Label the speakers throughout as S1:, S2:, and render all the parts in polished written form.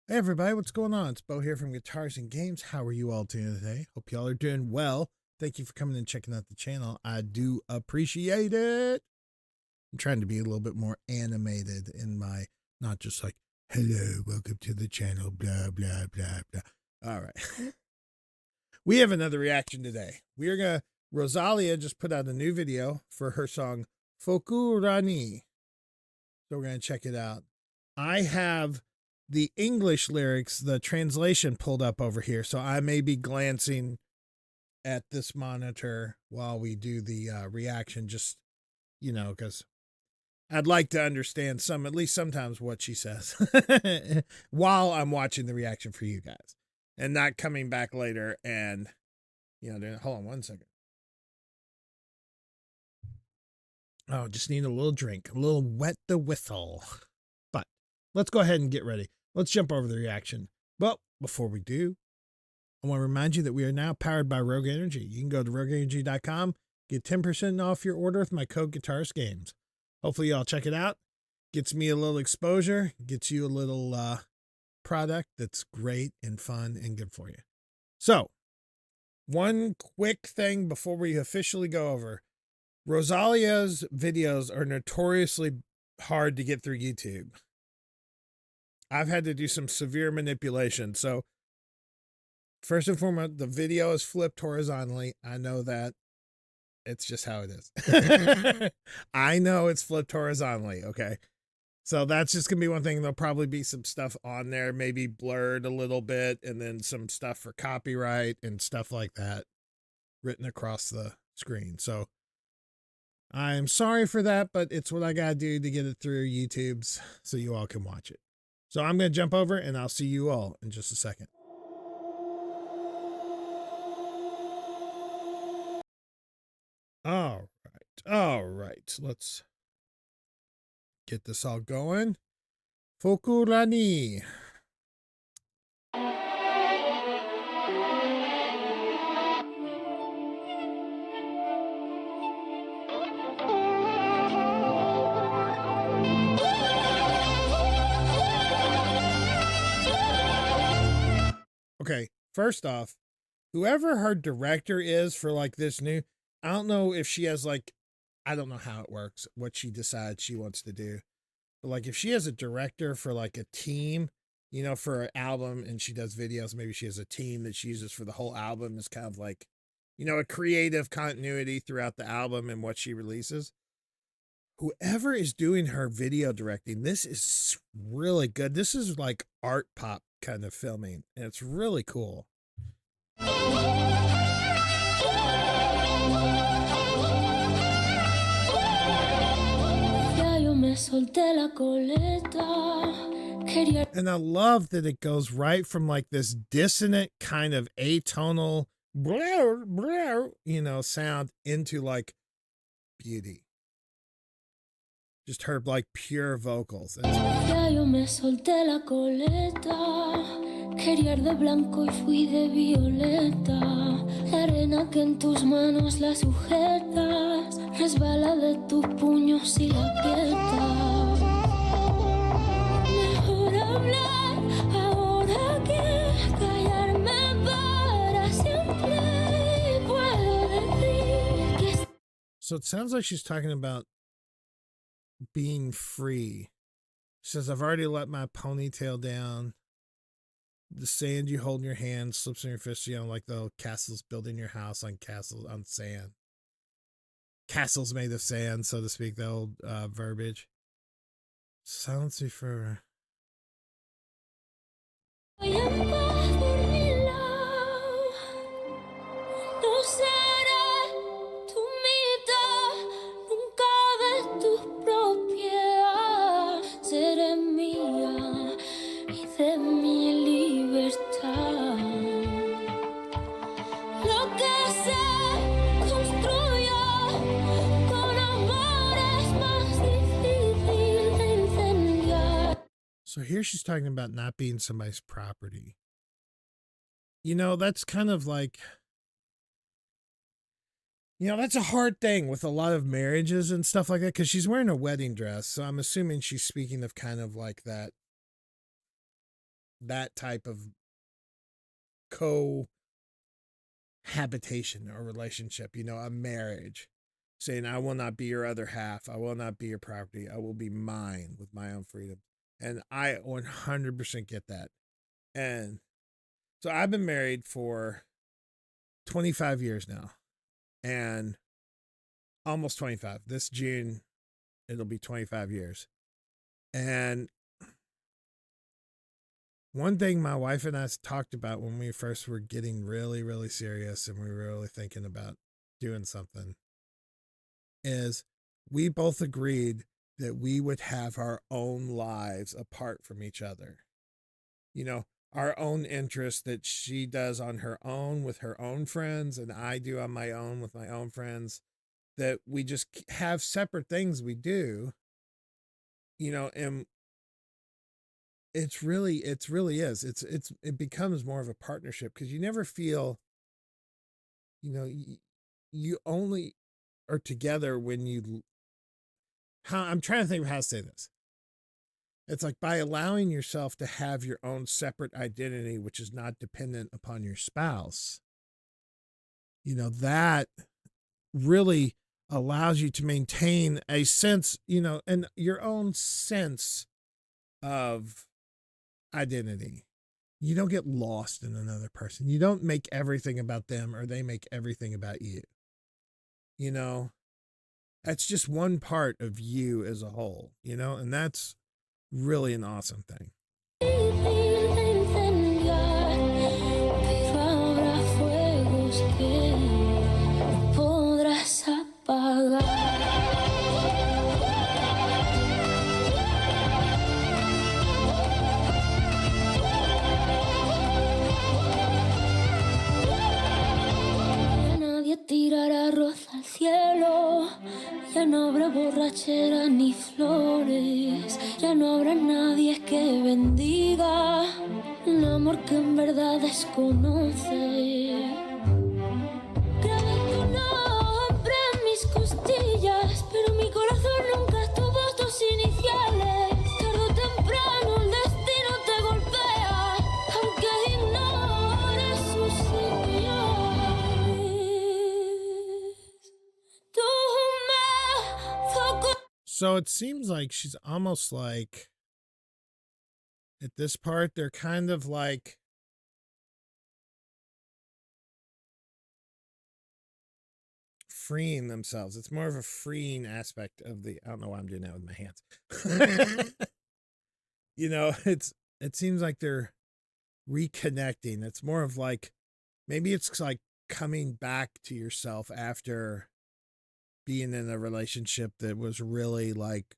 S1: Hey everybody, what's going on? It's Bo here from Guitars and Games. How are you all doing today? Hope y'all are doing well. Thank you for coming and checking out the channel. I do appreciate it. I'm trying to be a little bit more animated in my, not just like, hello, welcome to the channel, blah, blah, blah, blah. All right. We have another reaction today. Rosalia just put out a new video for her song, Focu Ranni. So we're going to check it out. I have the English lyrics, the translation pulled up over here. So I may be glancing at this monitor while we do the reaction, just, because I'd like to understand at least sometimes what she says while I'm watching the reaction for you guys and not coming back later and, hold on one second. Oh, just need a little drink, a little wet the whistle. But let's go ahead and get ready. Let's jump over the reaction. But before we do, I want to remind you that we are now powered by Rogue Energy. You can go to rogueenergy.com, get 10% off your order with my code Guitars&Games. Hopefully y'all check it out. Gets me a little exposure, gets you a little product that's great and fun and good for you. So, one quick thing before we officially go over. Rosalia's videos are notoriously hard to get through YouTube. I've had to do some severe manipulation. So first and foremost, the video is flipped horizontally. I know that. It's just how it is. I know it's flipped horizontally. Okay. So that's just going to be one thing. There'll probably be some stuff on there, maybe blurred a little bit, and then some stuff for copyright and stuff like that written across the screen. So I'm sorry for that, but it's what I got to do to get it through YouTube's so you all can watch it. So I'm going to jump over and I'll see you all in just a second. All right. Let's get this all going. Focu Ranni. Okay, first off, whoever her director is for like this new, I don't know if she has like, I don't know how it works, what she decides she wants to do. But like if she has a director for like a team, for an album and she does videos, maybe she has a team that she uses for the whole album is kind of like, a creative continuity throughout the album and what she releases. Whoever is doing her video directing, this is really good. This is like art pop kind of filming, and it's really cool. And I love that it goes right from like this dissonant kind of atonal sound into like beauty. Just her like pure vocals. Quería de blanco y fui de violeta. La arena que en tus manos la sujetas resbala de tus puños y la aprietas. Mejor hablar ahora que callarme para siempre. Puedo decir que... So it sounds like she's talking about being free. She says, I've already let my ponytail down. The sand you hold in your hand slips in your fist, like the castles building your house on sand. Castles made of sand, so to speak, the old verbiage. Silence me forever. So here she's talking about not being somebody's property. That's kind of like, that's a hard thing with a lot of marriages and stuff like that, because she's wearing a wedding dress. So I'm assuming she's speaking of kind of like that that type of cohabitation or relationship, a marriage, saying, I will not be your other half. I will not be your property. I will be mine with my own freedom. And I 100% get that. And so I've been married for 25 years now, and almost 25. This June, it'll be 25 years. And one thing my wife and I talked about when we first were getting really, really serious and we were really thinking about doing something is we both agreed that we would have our own lives apart from each other. Our own interests that she does on her own with her own friends and I do on my own with my own friends, that we just have separate things we do, and it really is. It becomes more of a partnership because you never feel, you only are together when I'm trying to think of how to say this. It's like by allowing yourself to have your own separate identity, which is not dependent upon your spouse, that really allows you to maintain a sense, and your own sense of identity. You don't get lost in another person. You don't make everything about them or they make everything about you. That's just one part of you as a whole, and that's really an awesome thing.
S2: Tirará rosa al cielo, ya no habrá borrachera ni flores, ya no habrá nadie que bendiga un amor que en verdad desconoce. Grabé tu nombre en mis costillas, pero mi corazón nunca tuvo tus iniciales. Tarde o temprano el destino te golpea, aunque ignores sus señales.
S1: So it seems like she's almost like, at this part, they're kind of like freeing themselves. It's more of a freeing aspect of I don't know why I'm doing that with my hands. It seems like they're reconnecting. It's more of like, maybe it's like coming back to yourself after being in a relationship that was really like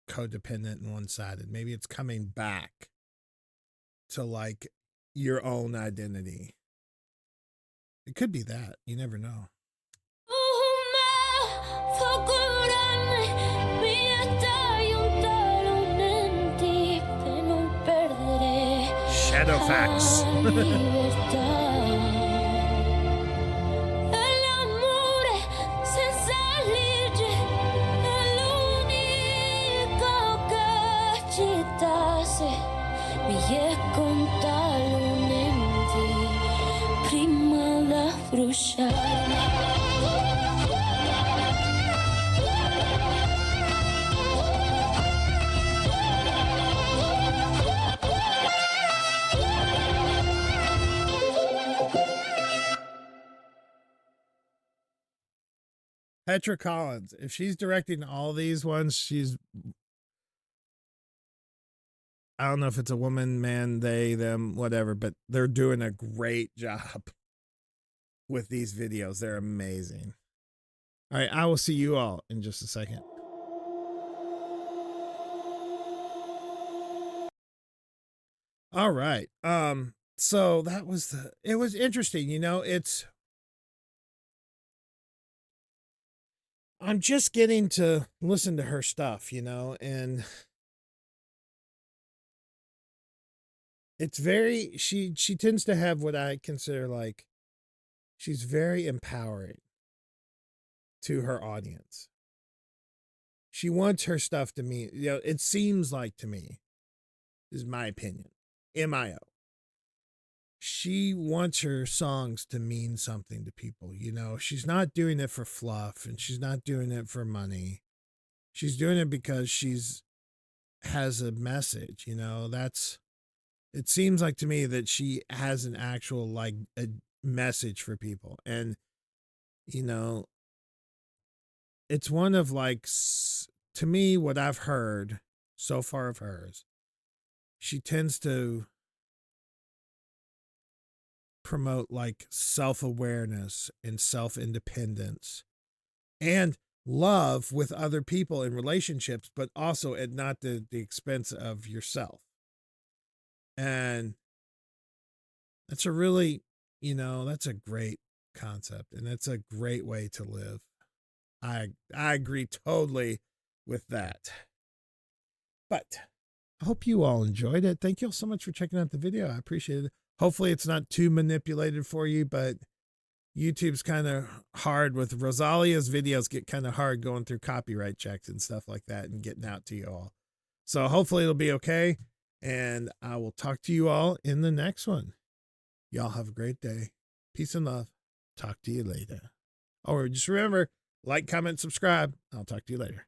S1: codependent and one-sided. Maybe it's coming back to like your own identity. It could be that. You never know. Shadowfax. Petra Collins, if she's directing all these ones, I don't know if it's a woman, man, they, them, whatever, but they're doing a great job with these videos. They're amazing. All right, I will see you all in just a second. All right. So that was it was interesting, I'm just getting to listen to her stuff, and it's very, she tends to have what I consider like, she's very empowering to her audience. She wants her stuff to me, it seems like to me, is my opinion. MIO. She wants her songs to mean something to people. You know, she's not doing it for fluff and she's not doing it for money. She's doing it because has a message, you know. It seems like to me that she has an actual like a message for people. And you know, it's one of like to me what I've heard so far of hers. She tends to promote like self-awareness and self-independence and love with other people in relationships, but also at not the expense of yourself. And that's a really, you know, that's a great concept and it's a great way to live. I agree totally with that. But I hope you all enjoyed it. Thank you all so much for checking out the video. I appreciate it. Hopefully it's not too manipulated for you, but YouTube's kind of hard with Rosalia's videos get kind of hard going through copyright checks and stuff like that and getting out to you all. So hopefully it'll be okay. And I will talk to you all in the next one. Y'all have a great day. Peace and love. Talk to you later. Or just remember, like, comment, subscribe. I'll talk to you later.